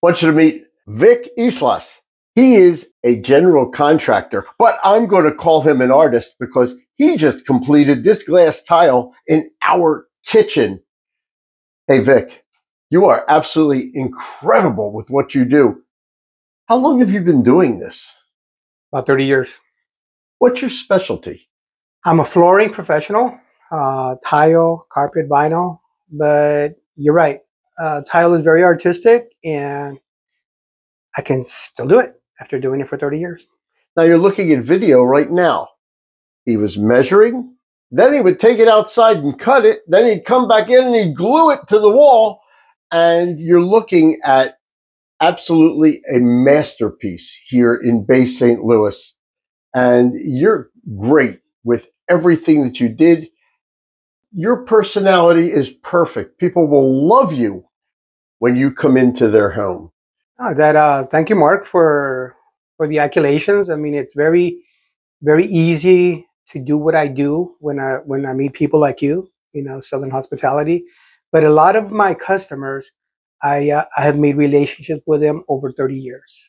Want you to meet Vic Islas. He is a general contractor, but I'm going to call him an artist because he just completed this glass tile in our kitchen. Hey, Vic, you are absolutely incredible with what you do. How long have you been doing this? About 30 years. What's your specialty? I'm a flooring professional, tile, carpet, vinyl, but you're right. Tile is very artistic and I can still do it after doing it for 30 years. Now you're looking at video right now. He was measuring, then he would take it outside and cut it, then he'd come back in and he'd glue it to the wall, and you're looking at absolutely a masterpiece here in Bay St. Louis. And you're great with everything that you did. Your personality is perfect. People will love you when you come into their home. Thank you, Mark, for the accolations. I mean, it's very, very easy to do what I do when I meet people like you, selling hospitality. But a lot of my customers, I have made relationships with them over 30 years.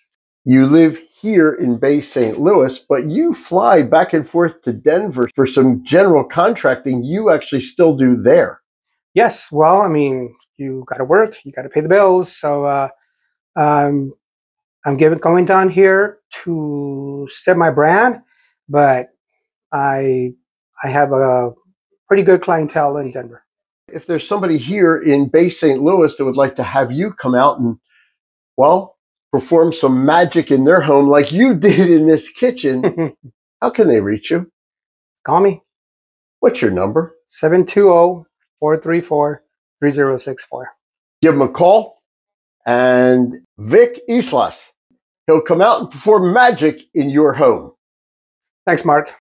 You live here in Bay St. Louis, but you fly back and forth to Denver for some general contracting you actually still do there. Yes, well, I mean, you got to work, you got to pay the bills. So I'm going down here to set my brand, but I have a pretty good clientele in Denver. If there's somebody here in Bay St. Louis that would like to have you come out and, well, perform some magic in their home like you did in this kitchen, how can they reach you? Call me. What's your number? 720-434-3064. Give them a call, and Vic Islas, he'll come out and perform magic in your home. Thanks, Mark.